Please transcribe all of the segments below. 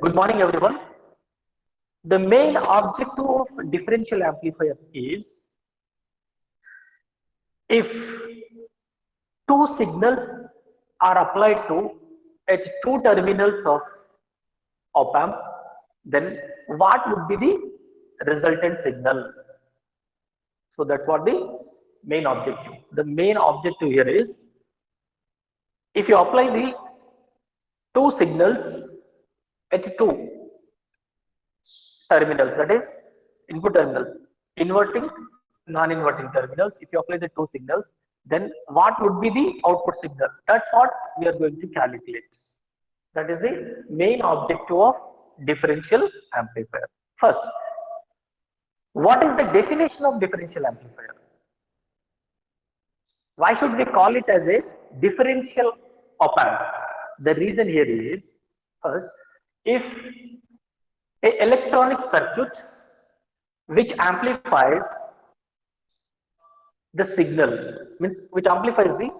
Good morning, everyone. The main objective of differential amplifier is if two signals are applied to at two terminals of op amp, then what would be the resultant signal? So that's what the main objective. The main objective here is if you apply the two signals at two terminals, that is input terminals, inverting, non-inverting terminals. If you apply the two signals, then what would be the output signal? That's what we are going to calculate. That is the main objective of differential amplifier. First, what is the definition of differential amplifier? Why should we call it as a differential op amp? The reason here is, first, if a electronic circuit which amplifies the signal, means which amplifies the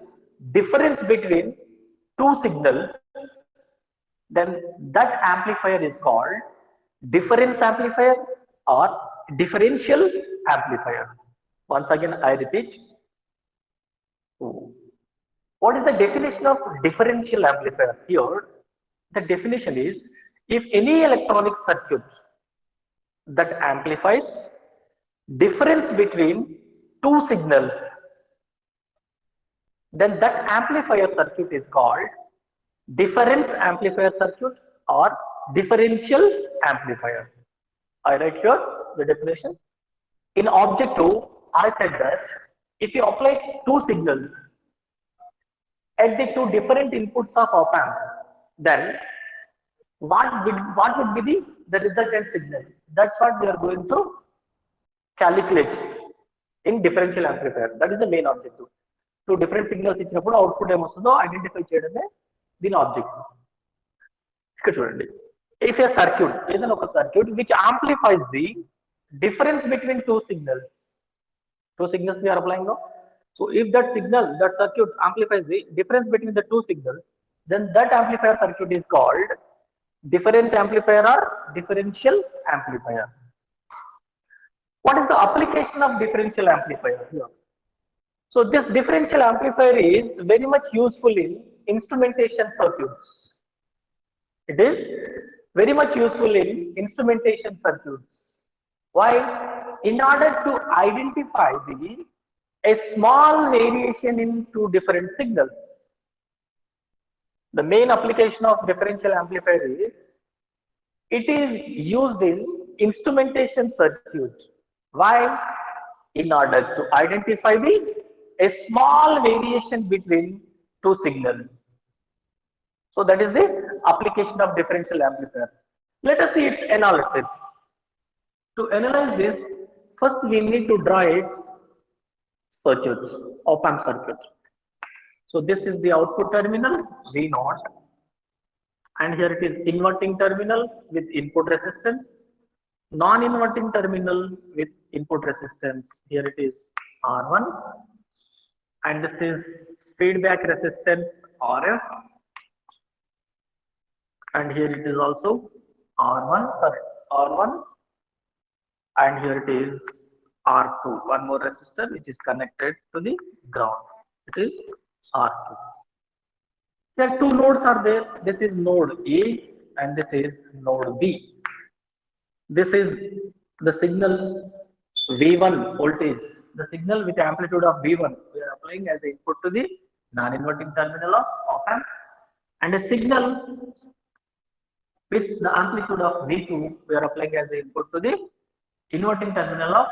difference between two signals, then that amplifier is called difference amplifier or differential amplifier. Once again, I repeat. What is the definition of differential amplifier? Here, the definition is if any electronic circuit that amplifies difference between two signals, then that amplifier circuit is called difference amplifier circuit or differential amplifier. I write here the definition. In object 2, I said that if you apply two signals at the two different inputs of op amp, then what would be the resultant signal? That's what we are going to calculate in differential amplifier. That is the main objective. Two different signals ఇచ్చినప్పుడు output ఏమొస్తుందో identify చేయడమే దీని objective. ఇక్కడ చూడండి, if a circuit, ఏదైనా ఒక circuit which amplifies the difference between two signals we are applying now. So if that circuit amplifies the difference between the two signals, then that amplifier circuit is called difference amplifier or differential amplifier. What is the application of differential amplifier here? So this differential amplifier is very much useful in instrumentation circuits. It is very much useful in instrumentation circuits. Why? In order to identify a small variation in two different signals. The main application of differential amplifier is it is used in instrumentation circuit. Why? In order to identify a small variation between two signals. So that is the application of differential amplifier. Let us see its analysis. To analyze this, first we need to draw its circuits, op amp circuit. So this is the output terminal V0, and here it is inverting terminal with input resistance, non-inverting terminal with input resistance. Here it is R1, and this is feedback resistance RF, and here it is also R1, and here it is R2, one more resistor which is connected to the ground. It is R2. There two nodes are there. This is node A and this is node B. This is the signal V1 voltage, the signal with amplitude of V1 we are applying as the input to the non-inverting terminal of op amp, and a signal with the amplitude of V2 we are applying as the input to the inverting terminal of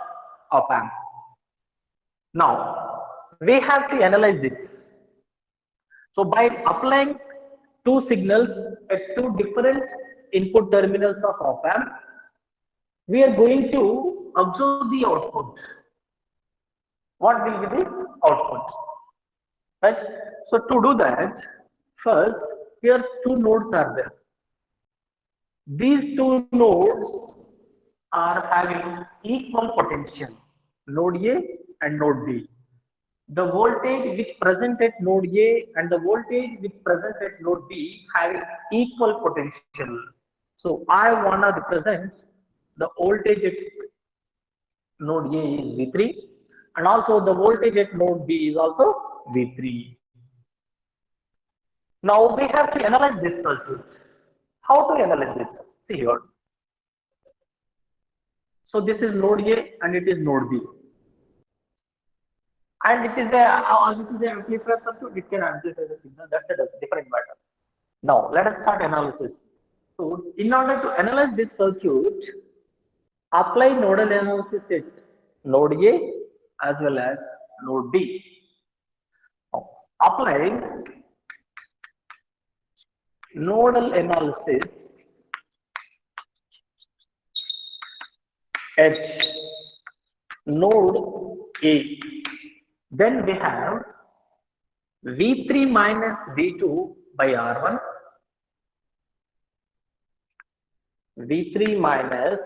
op amp. Now we have to analyze this. So by applying two signals at two different input terminals of op amp, we are going to observe the output. What will be the output? Right? So to do that, first here two nodes are there. These two nodes are having equal potential, node A and node B. The voltage which present at node A and the voltage which present at node B having equal potential. So I want to represent the voltage at node A is V3 and also the voltage at node B is also V3. Now we have to analyze this circuit. How to analyze this? See here. So this is node A and it is node B. And it is a amplifier circuit, it can amplify the signal, that's a different matter. Now let us start analysis. So in order to analyze this circuit, apply nodal analysis at node A as well as node B. Now, applying nodal analysis at node A. Then we have V3 minus V2 by R1, V3 minus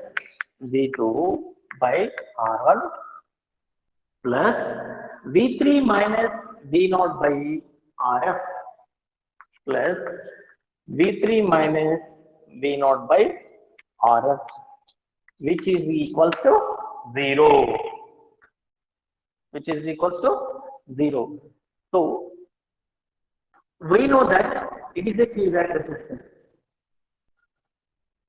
V2 by R1 plus V3 minus V0 by RF plus V3 minus V0 by RF, which is equals to 0. Which is equals to 0. So we know that it is a feedback resistor,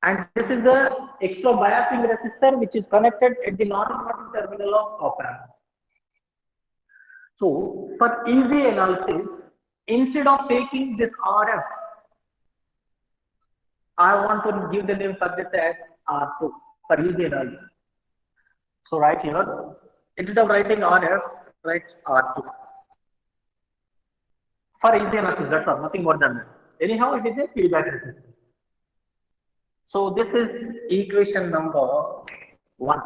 and this is the extra biasing resistor which is connected at the non-inverting terminal of op-amp. So for easy analysis, instead of taking this RF, I want to give the name for this as R2 for easy analysis. So right here, instead of writing RF, write R2. For easy analysis, that's all, nothing more than that. Anyhow, it is a feedback resistor. So this is equation number 1.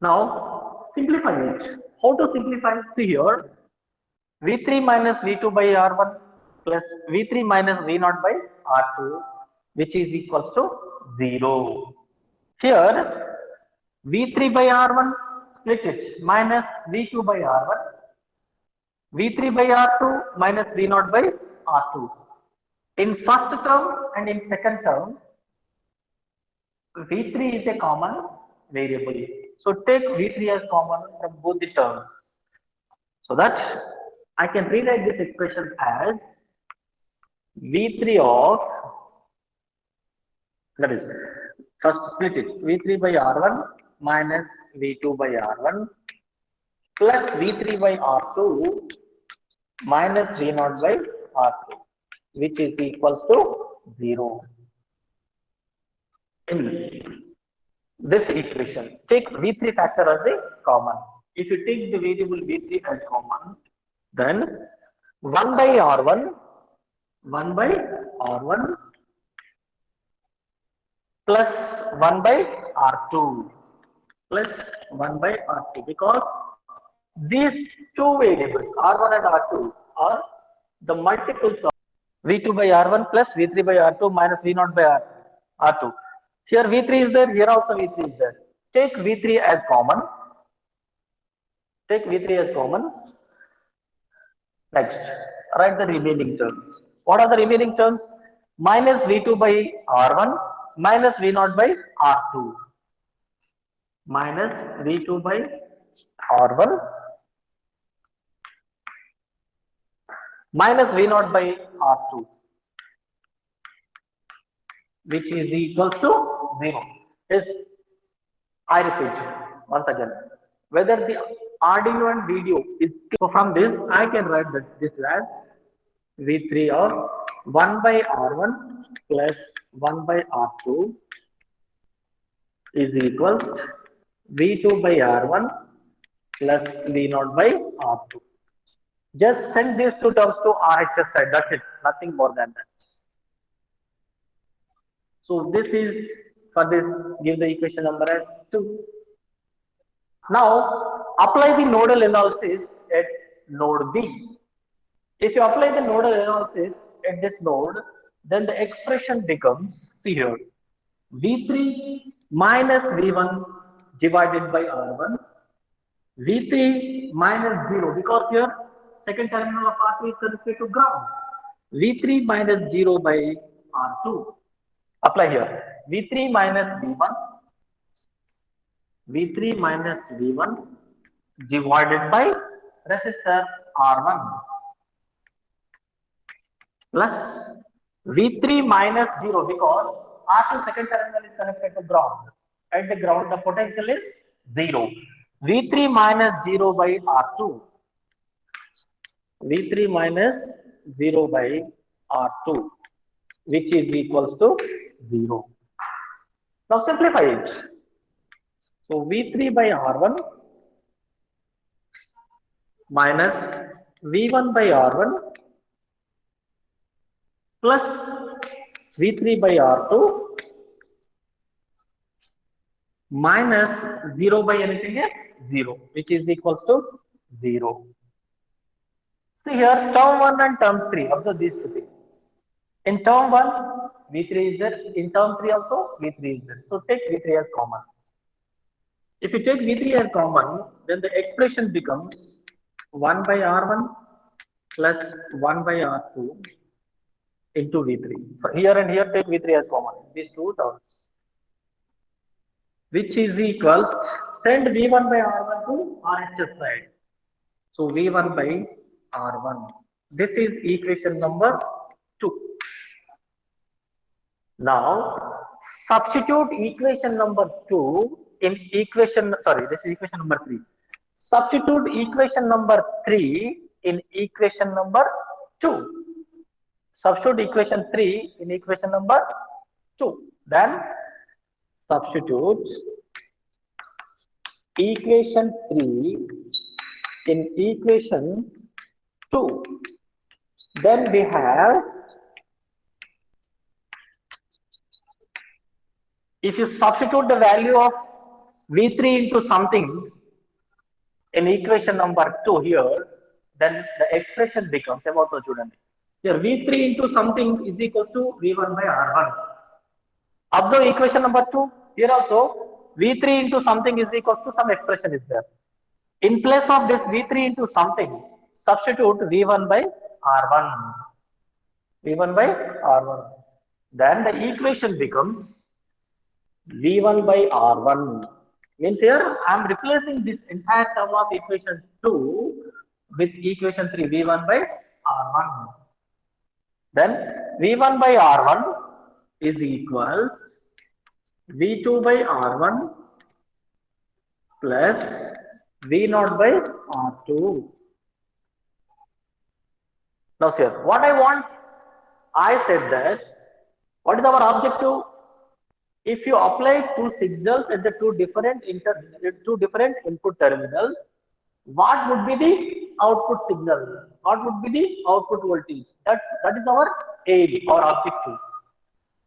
Now simplify it. How to simplify? See here, V3 minus V2 by R1 plus V3 minus V0 by R2, which is equals to 0. Here V3 by R1, split it, minus V2 by R1, V3 by R2 minus V0 by R2. In first term and in second term, V3 is a common variable. So take V3 as common from both the terms. So that I can rewrite this expression as V3 of, that is, first split it, V3 by R1 minus V2 by R1 plus V3 by R2 minus V0 by R2, which is equals to 0. In this equation, take V3 factor as a common. If you take the variable V3 as common, then 1 by R1 plus 1 by R2 plus 1 by R2, because these two variables R1 and R2 are the multiples of V2 by R1 plus V3 by R2 minus V0 by R2. Here V3 is there, here also V3 is there. Take V3 as common. Take V3 as common. Next, write the remaining terms. What are the remaining terms? Minus V2 by R1 minus V0 by R2. Minus V2 by R1 minus V0 by R2, which is equals to 0. Yes, I repeat once again, whether the audio and video is, so from this I can write this as V3 of 1 by R1 plus 1 by R2 is equals V2 by R1 plus V0 by R2. Just send these two terms to RHS side, that's it, nothing more than that. So this is, for this, give the equation number as 2. Now apply the nodal analysis at node B. If you apply the nodal analysis at this node, then the expression becomes, see here, V3 minus V1 divided by R1, V3 minus 0, because here second terminal of R2 is connected to ground, V3 minus 0 by R2. Apply here. V3 minus V1. V3 minus V1 divided by resistor R1 plus V3 minus 0 because R2 second terminal is connected to ground. At the ground, the potential is 0. V3 minus 0 by R2. V3 minus 0 by R2, which is equals to 0. Now simplify it. So V3 by R1 minus V1 by R1 plus V3 by R2 minus 0 by anything else 0, which is equals to 0. See here, term 1 and term 3, observe these two things. In term 1, V3 is there. In term 3 also, V3 is there. So take V3 as common. If you take V3 as common, then the expression becomes 1 by R1 plus 1 by R2 into V3. For here and here, take V3 as common. These two terms. Which is equals, send V1 by R1 to RHS side. So V1 by R1. This is equation number 2. Now, substitute equation number 2 in equation, sorry, this is equation number 3. Substitute equation number 3 in equation number 2. Substitute equation 3 in equation number 2. Then substitute equation 3 in equation 2. Then we have, if you substitute the value of V3 into something in equation number 2 here, then the expression becomes about the student. Here V3 into something is equal to V1 by R1. Observe equation number 2. Here also V3 into something is equal to some expression is there. In place of this V3 into something, substitute V1 by R1. V1 by R1. Then the equation becomes V1 by R1. Means here I am replacing this entire term of equation 2 with equation 3, V1 by R1. Then V1 by R1 is equals V2 by R1 plus V0 by R2. Now here, what I want, I said that, what is our objective? If you apply two signals at the two different input terminals, what would be the output signal? What would be the output voltage? That is our aim, our objective.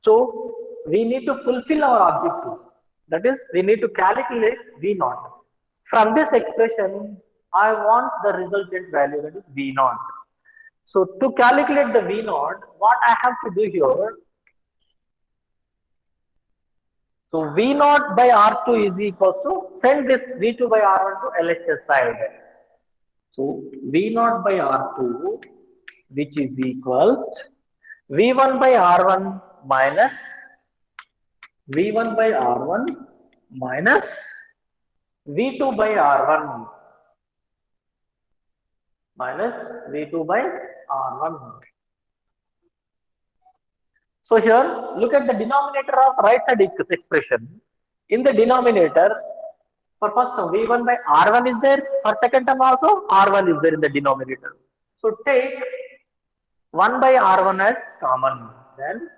So we need to fulfill our objective. That is, we need to calculate V0. From this expression, I want the resultant value, that is V0. So to calculate the V0, what I have to do here? So V0 by R2 is equals to, send this V2 by R1 to LHS side. So V0 by R2, which is equals V1 by R1 minus V1 by R1 minus V2 by R1 minus V2 by R1. So here, look at the denominator of right side expression. In the denominator, for first term, V1 by R1 is there. For second term also, R1 is there in the denominator. So take 1 by R1 as common. Then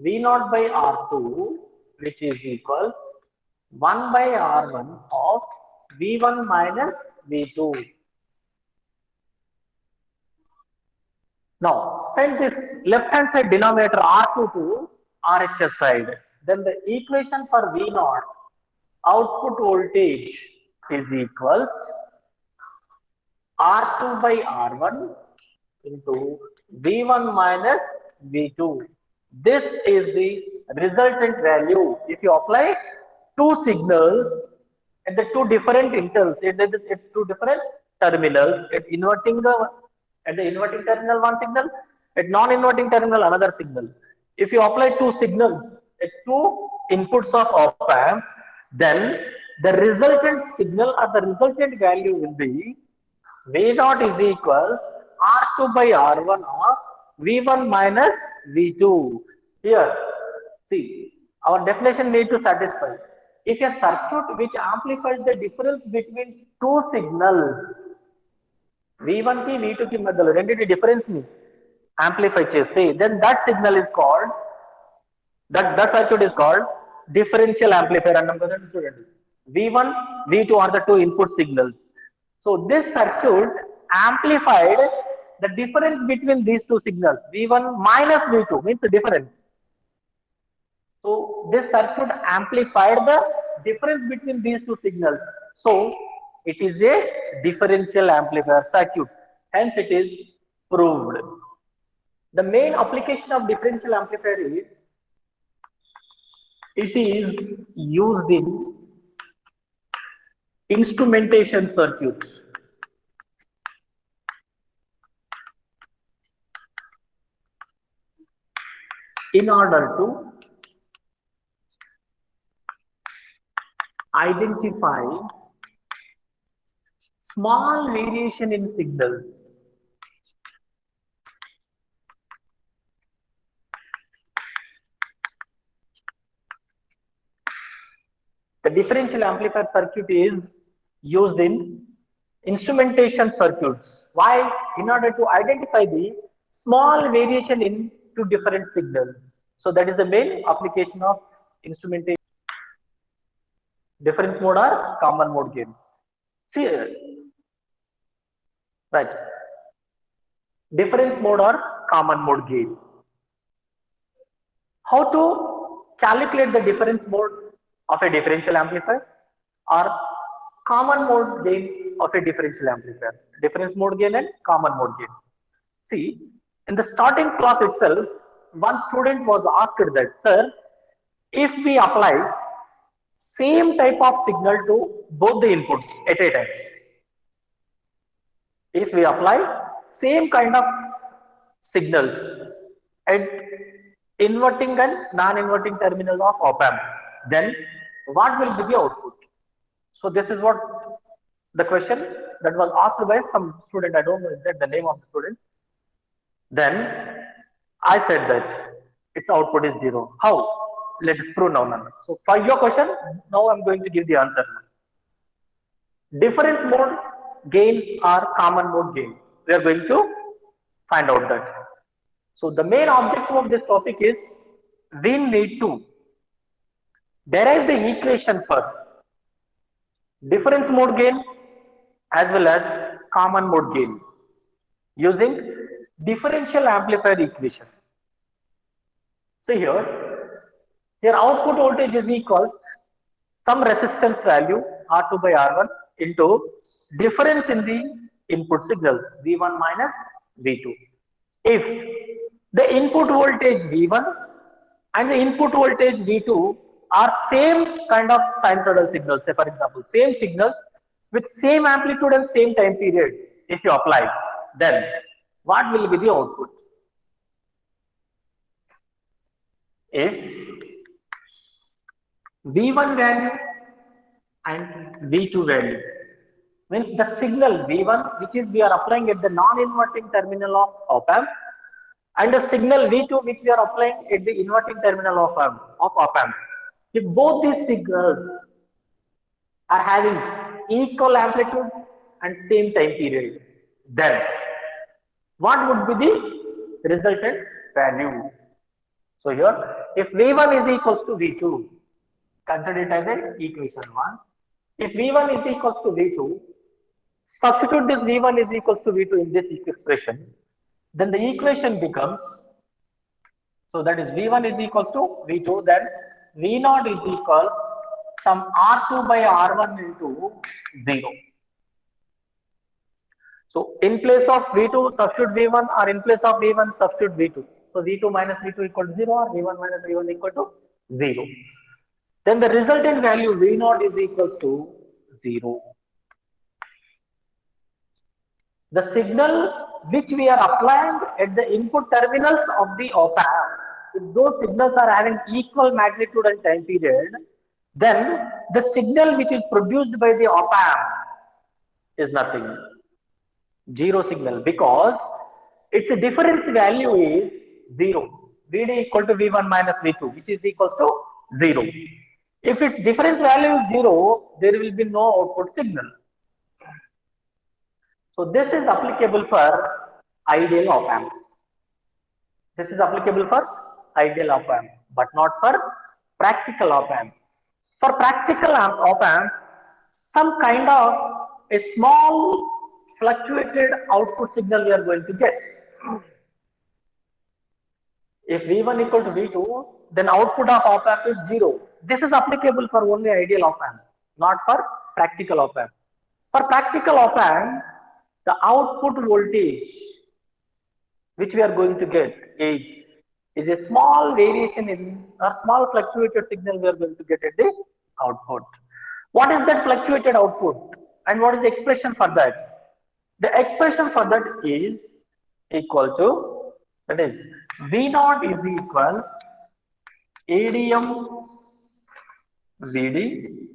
V0 by R2, which is equals 1 by R1 of V1 minus V2. Now, send this left hand side denominator R2 to RHS side. Then the equation for V0, output voltage, is equals R2 by R1 into V1 minus V2. This is the resultant value. If you apply two signals at the two different intervals, it's two different terminals, at the inverting terminal one signal, at non-inverting terminal another signal. If you apply two signals at two inputs of op-amp, then the resultant signal or the resultant value will be V naught is equal R2 by R1 of V1 minus V2. Here, see, our definition need to satisfy. If a circuit which amplifies the difference between two signals, V1 ki V2 ki మధ్యలో రెండింటి difference ని amplify చేస్తే, then that signal is called, that circuit is called differential amplifier అంటాం కదండి చూడండి. V1, V2 are the two input signals. So this circuit amplified the difference between these two signals. V1 minus V2 means the difference. So this circuit amplified the difference between these two signals. So it is a differential amplifier circuit. Hence it is proved. The main application of differential amplifier is it is used in instrumentation circuits. In order to identify small variation in signals. The differential amplifier circuit is used in instrumentation circuits. Why? In order to identify the small variation in two different signals. So that is the main application of instrumentation. Difference mode or common mode gain. See, right. Difference mode or common mode gain. How to calculate the difference mode of a differential amplifier or common mode gain of a differential amplifier? Difference mode gain and common mode gain. See, in the starting class itself, one student was asked that, sir, if we apply same type of signal to both the inputs at a time, if we apply same kind of signals at inverting and non-inverting terminal of op-amp, then what will be the output? So this is what the question that was asked by some student. I don't know exactly the name of the student. Then I said that its output is 0. How? Let us prove now. So for your question, now I am going to give the answer. Difference mode gain or common mode gain. We are going to find out that. So the main objective of this topic is we need to derive the equation for difference mode gain as well as common mode gain using differential amplifier equation. So here output voltage is equal some resistance value R2 by R1 into difference in the input signal V1 minus V2. If the input voltage V1 and the input voltage V2 are same kind of sinusoidal signals, say for example, same signals with same amplitude and same time period, if you apply, then what will be the output? If V1 value and V2 value means the signal V1 which is we are applying at the non-inverting terminal of op-amp and the signal V2 which we are applying at the inverting terminal of op-amp. If both these signals are having equal amplitude and same time period, then what would be the resultant value? So here, if V1 is equals to V2, consider it as an equation 1. If V1 is equals to V2, substitute this V1 is equals to V2 in this expression, then the equation becomes, so that is V1 is equals to V2, then V0 is equals some R2 by R1 into 0. So in place of V2 substitute V1 or in place of V1 substitute V2. So V2 minus V2 equal to 0 or V1 minus V1 equal to 0. Then the resultant value V0 is equals to 0. The signal which we are applying at the input terminals of the op-amp if those signals are having equal magnitude and time period, then the signal which is produced by the op amp is nothing, zero signal, because its difference value is 0. Vd equal to V1 minus V2, which is equal to 0. If its difference value is 0, there will be no output signal. So this is applicable for ideal op amp. This is applicable for ideal op amp, but not for practical op amp. For practical op amp, some kind of a small fluctuated output signal we are going to get. If V1 equal to V2, then output of op amp is 0. This is applicable for only ideal op amp, not for practical op amp. For practical op amp, the output voltage which we are going to get is a small variation in a small fluctuated signal we are going to get at the output. What is that fluctuated output and what is the expression for that? The expression for that is equal to, that is V0 is equal ADM VD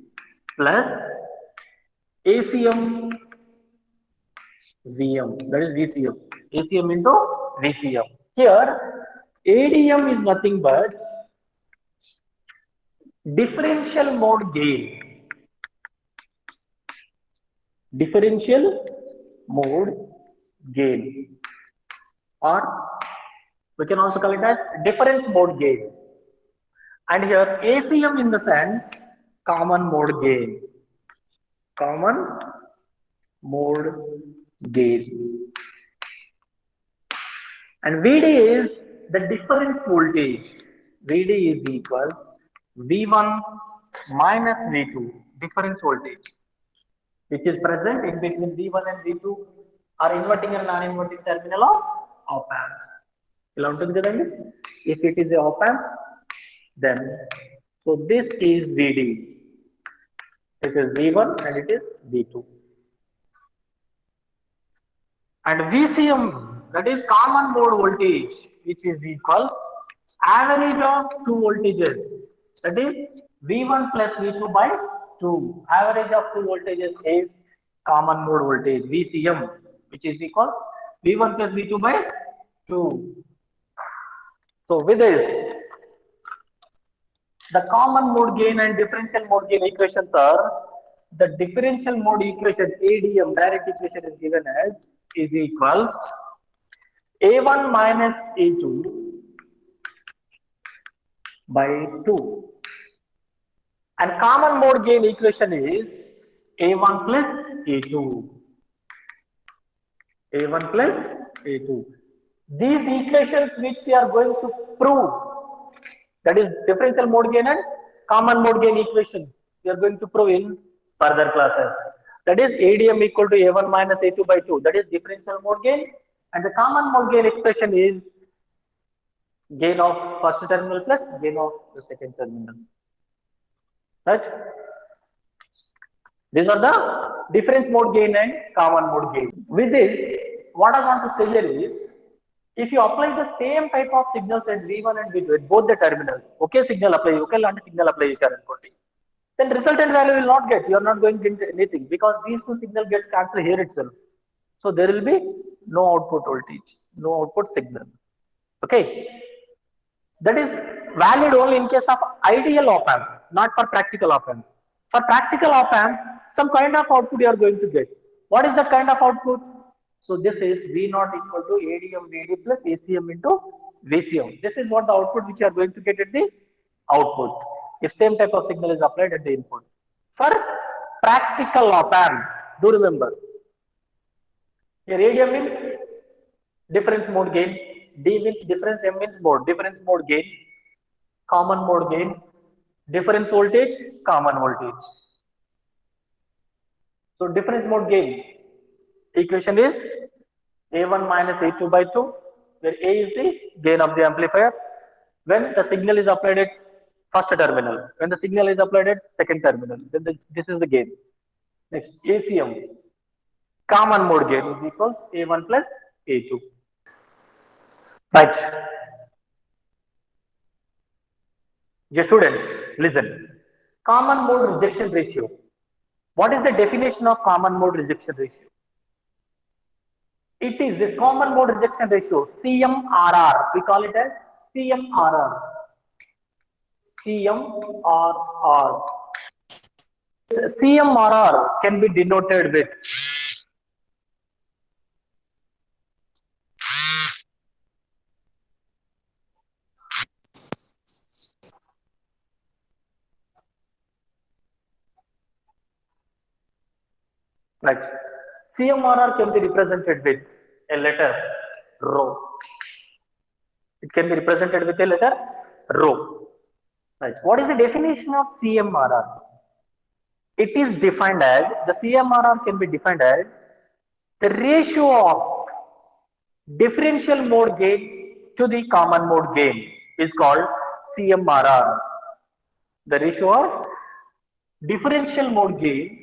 plus ACM VM, that is VCM, ACM into VCM. Here ADM is nothing but differential mode gain. Differential mode gain, or we can also call it as difference mode gain. And here ACM in the sense common mode gain. Common mode gain. And VD is the difference voltage. VD is equal V1 minus V2, difference voltage, which is present in between V1 and V2 are inverting and non-inverting terminal of op amp. If it is a op amp, then so this is VD, this is V1 and it is V2. And VCM, that is common mode voltage, which is equal average of two voltages, that is V1 plus V2 by 2. Average of two voltages is common mode voltage, VCM, which is equal V1 plus V2 by 2. So with this, the common mode gain and differential mode gain equations are, the differential mode equation ADM, direct equation, is given as is equals A1 minus A2 by 2. And common mode gain equation is A1 plus A2. A1 plus A2. These equations which we are going to prove, that is differential mode gain and common mode gain equation, we are going to prove in further classes. That is ADM equal to A1 minus A2 by 2. That is differential mode gain, and the common mode gain expression is gain of first terminal plus gain of the second terminal. Right? These are the difference mode gain and common mode gain. With this, what I want to say here is, if you apply the same type of signals at V1 and V2 at both the terminals, okay signal apply, okay signal apply, then resultant value will not get, you are not going to get anything, because these two signals get cancelled here itself. So there will be no output voltage, no output signal. Okay. That is valid only in case of ideal op amp, not for practical op amp. For practical op amp, some kind of output you are going to get. What is that kind of output? So this is V0 equal to ADM VD plus ACM into VCM. This is what the output which you are going to get at the output, if same type of signal is applied at the input. For practical op amp, do remember, here ADM means difference mode gain, D means difference, M means mode, difference mode gain, common mode gain, difference voltage, common voltage. So difference mode gain equation is A1 minus A2 by 2, where A is the gain of the amplifier when the signal is applied at first terminal. When the signal is applied at second terminal, then this is the gain. Next, ACM, common mode gain, is equals A1 plus A2. Right. Dear students, listen. Common mode rejection ratio. What is the definition of common mode rejection ratio? It is the common mode rejection ratio, CMRR. We call it as CMRR. CMRR. CMRR can be denoted with right. CMRR can be represented with a letter rho. It can be represented with a letter rho. Right. What is the definition of CMRR? It is defined as, the CMRR can be defined as the ratio of differential mode gain to the common mode gain is called CMRR. The ratio of differential mode gain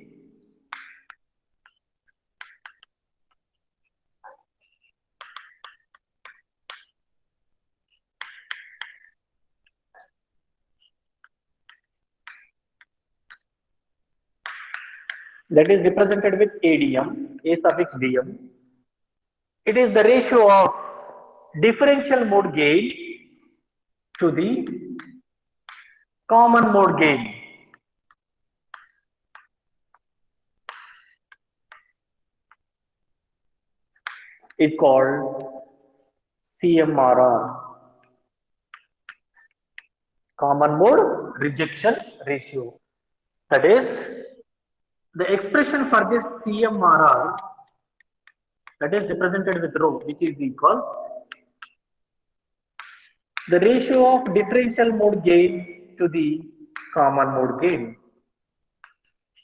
that is represented with ADM, A suffix DM. It is the ratio of differential mode gain to the common mode gain. Is called CMRR, common mode rejection ratio. That is, the expression for this CMRR, that is represented with rho, which is equals the ratio of differential mode gain to the common mode gain.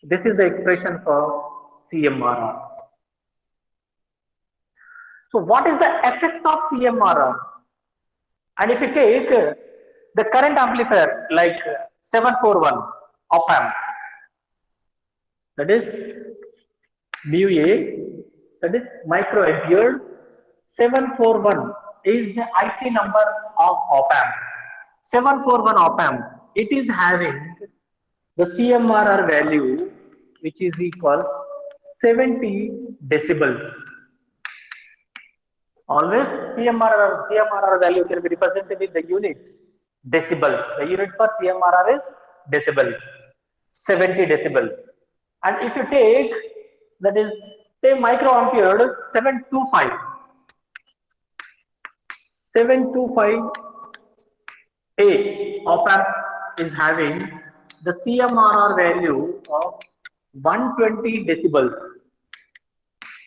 This is the expression for CMRR. So what is the effect of CMRR? And if you take the current amplifier like 741 op amp, that is mu A, that is microampere. 741 is the IC number of op amp. 741 op amp, it is having the CMRR value which is equals 70 decibels. Always CMRR value can be represented with the unit decibels. The unit for CMRR is decibels, 70 decibels. And if you take, that is, say microampere, 725 A op amp is having the CMRR value of 120 decibels.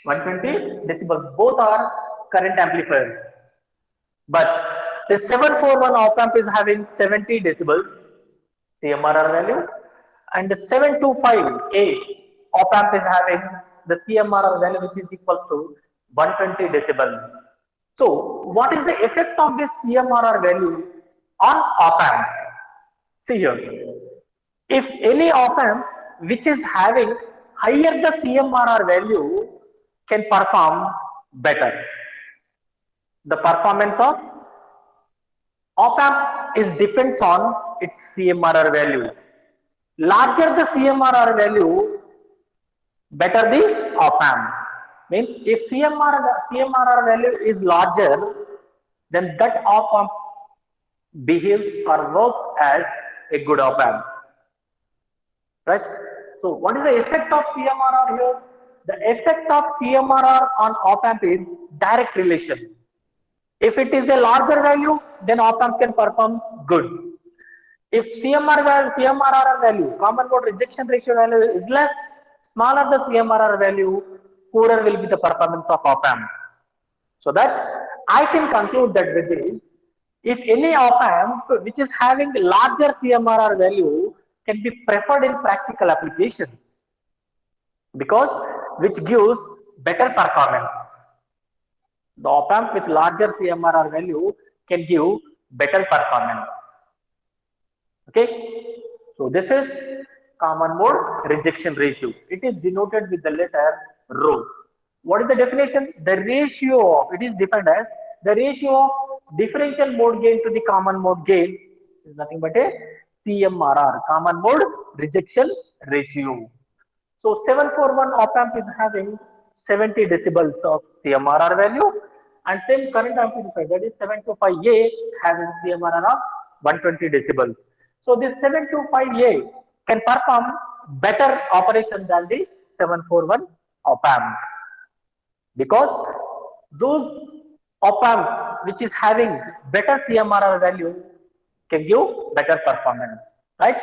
120 decibels. Both are current amplifiers. But the 741 op amp is having 70 decibels CMRR value, and the 725A op amp is having the CMRR value which is equals to 120 decibels. So what is the effect of this CMRR value on op amp? See here, if any op amp which is having higher the CMRR value can perform better. The performance of op amp is depends on its CMRR value. Larger the CMRR value, better the op amp. Means if CMRR value is larger, then that op amp behaves or works as a good op amp. Right? So what is the effect of CMRR here? The effect of CMRR on op amp is direct relation. If it is a larger value, then op amp can perform good. If CMRR value, common mode rejection ratio value is less, smaller the CMRR value, poorer will be the performance of op amp. So that I can conclude that with this, if any op amp which is having larger CMRR value can be preferred in practical applications, because which gives better performance. The op amp with larger CMRR value can give better performance. Okay, so this is common mode rejection ratio. It is denoted with the letter rho. What is the definition? The ratio of, it is defined as the ratio of differential mode gain to the common mode gain is nothing but a CMRR, common mode rejection ratio. So 741 op amp is having 70 decibels of CMRR value, and same current amplifier, that is 725A, having CMRR of 120 decibels. So this 725A can perform better operation than the 741 op amp, because those op amp which is having better CMRR value can give better performance, right?